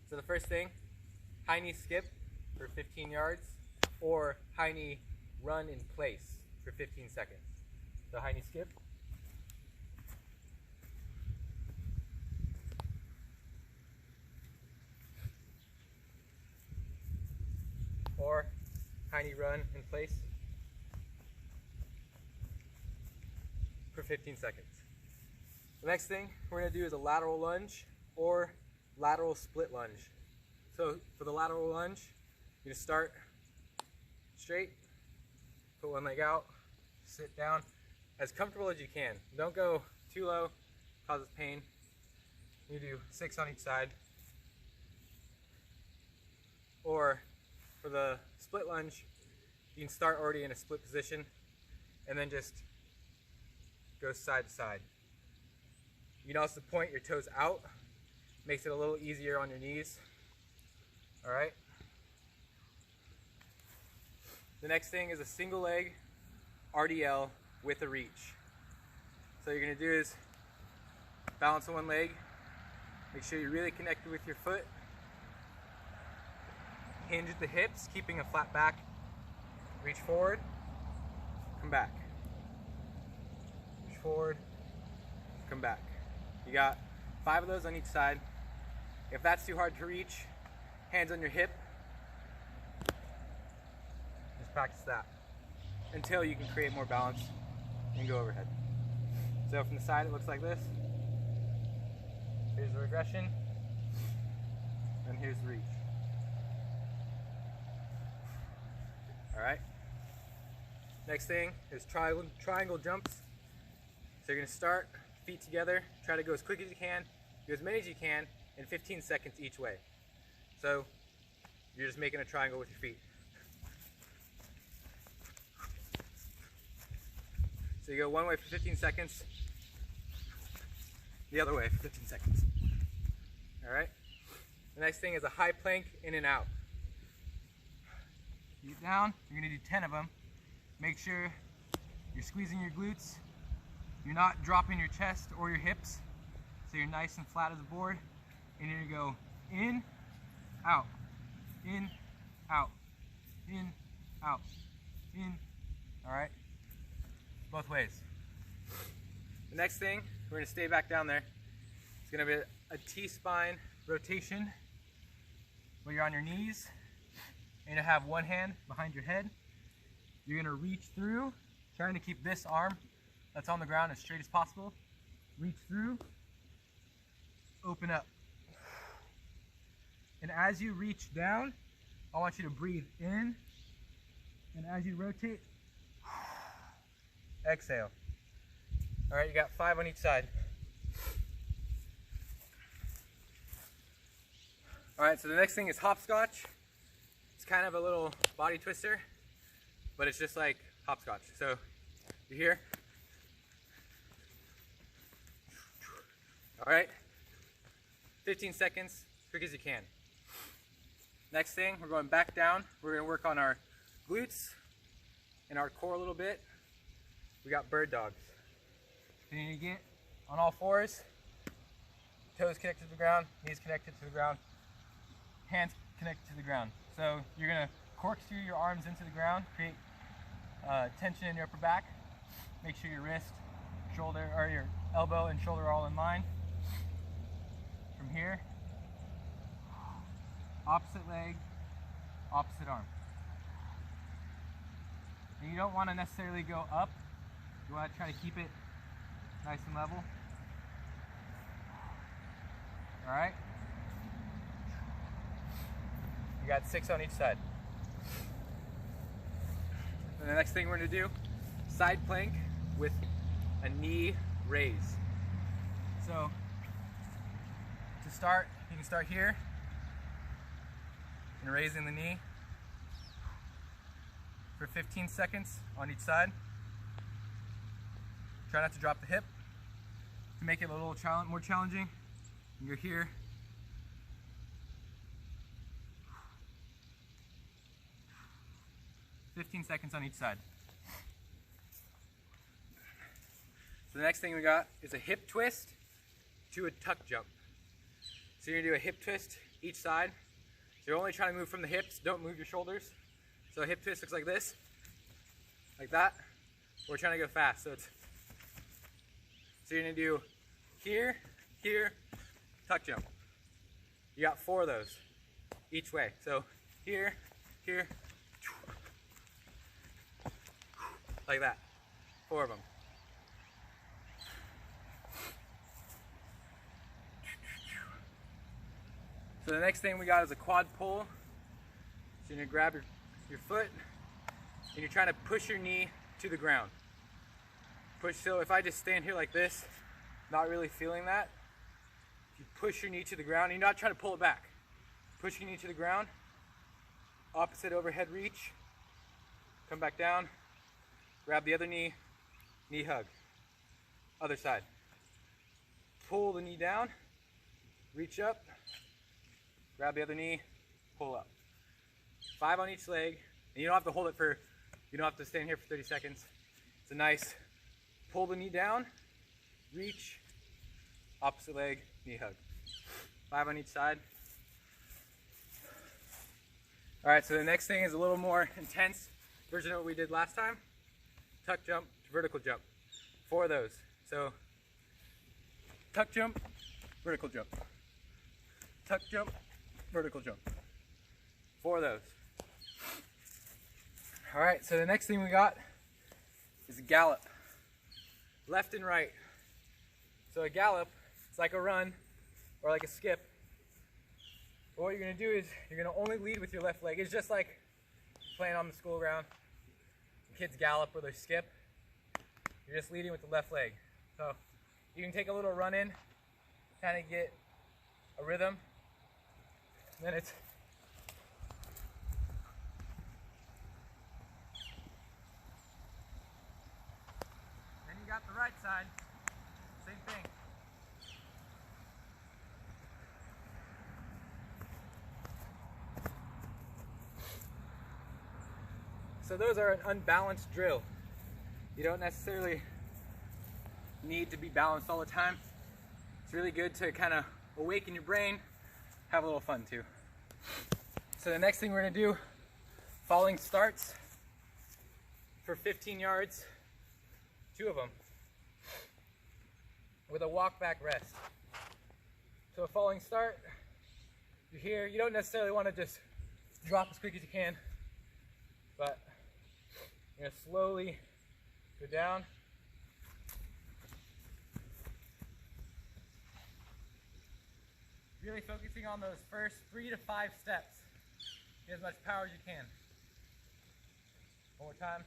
So the first thing, high knee skip for 15 yards or high knee run in place for 15 seconds. So high knee skip. Or high knee run in place for 15 seconds. The next thing we're going to do is a lateral lunge or lateral split lunge. So for the lateral lunge, you just start straight, put one leg out, sit down as comfortable as you can. Don't go too low, causes pain. You do 6 on each side. Or for the split lunge, you can start already in a split position and then just go side to side. You can also point your toes out, makes it a little easier on your knees. All right. The next thing is a single leg RDL with a reach. So you're going to do is balance on one leg, make sure you're really connected with your foot, hinge at the hips, keeping a flat back, reach forward, come back, reach forward, come back. You got 5 of those on each side. If that's too hard to reach, hands on your hip, just practice that until you can create more balance and go overhead. So from the side it looks like this. Here's the regression, and here's the reach. All right. Next thing is triangle jumps. So you're going to start feet together, try to go as quick as you can, do as many as you can in 15 seconds each way. So you're just making a triangle with your feet. So you go one way for 15 seconds, the other way for 15 seconds. All right. The next thing is a high plank in and out. Get down, you're going to do 10 of them. Make sure you're squeezing your glutes. You're not dropping your chest or your hips. So you're nice and flat as a board. And you're going to go in, out, in, out, in, out, in. All right? Both ways. The next thing, we're going to stay back down there. It's going to be a T-spine rotation where you're on your knees. And you have one hand behind your head. You're going to reach through, trying to keep this arm that's on the ground as straight as possible. Reach through, open up. And as you reach down, I want you to breathe in. And as you rotate, exhale. All right, you got 5 on each side. All right, so the next thing is hopscotch. It's kind of a little body twister, but it's just like hopscotch. So you're here. All right, 15 seconds, quick as you can. Next thing, we're going back down. We're gonna work on our glutes and our core a little bit. We got bird dogs. So you need to get on all fours, toes connected to the ground, knees connected to the ground, hands connected to the ground. So you're going to corkscrew your arms into the ground, create tension in your upper back. Make sure your wrist, shoulder, or your elbow and shoulder are all in line. From here, opposite leg, opposite arm. And you don't want to necessarily go up. You want to try to keep it nice and level. All right. You got 6 on each side. And the next thing we're going to do, side plank with a knee raise. So to start, you can start here and raising the knee for 15 seconds on each side. Try not to drop the hip. To make it a little more challenging, you're here. 15 seconds on each side. So the next thing we got is a hip twist to a tuck jump. So you're gonna do a hip twist each side. So you're only trying to move from the hips, don't move your shoulders. So a hip twist looks like this, like that. We're trying to go fast, so you're gonna do here, here, tuck jump. You got 4 of those each way. So here, here, like that, 4 of them. So the next thing we got is a quad pull. So you're gonna grab your foot and you're trying to push your knee to the ground. Push, so if I just stand here like this, not really feeling that, if you push your knee to the ground, and you're not trying to pull it back. Push your knee to the ground, opposite overhead reach, come back down, grab the other knee, knee hug. Other side. Pull the knee down, reach up, grab the other knee, pull up. 5 on each leg, and you don't have to hold it for, you don't have to stand here for 30 seconds. It's a nice, pull the knee down, reach, opposite leg, knee hug. 5 on each side. All right, so the next thing is a little more intense version of what we did last time. Tuck jump to vertical jump. 4 of those. So, tuck jump, vertical jump. Tuck jump, vertical jump. 4 of those. All right, so the next thing we got is a gallop. Left and right. So a gallop, it's like a run or like a skip. But what you're gonna do is you're gonna only lead with your left leg. It's just like playing on the school ground. Kids gallop or they skip. You're just leading with the left leg. So you can take a little run in, kind of get a rhythm. And then it's got the right side, same thing. So those are an unbalanced drill. You don't necessarily need to be balanced all the time. It's really good to kind of awaken your brain, have a little fun too. So the next thing we're gonna do, falling starts for 15 yards. 2 of them, with a walk back rest. So a falling start, you're here, you don't necessarily want to just drop as quick as you can, but you're gonna slowly go down. Really focusing on those first 3 to 5 steps. Get as much power as you can. One more time.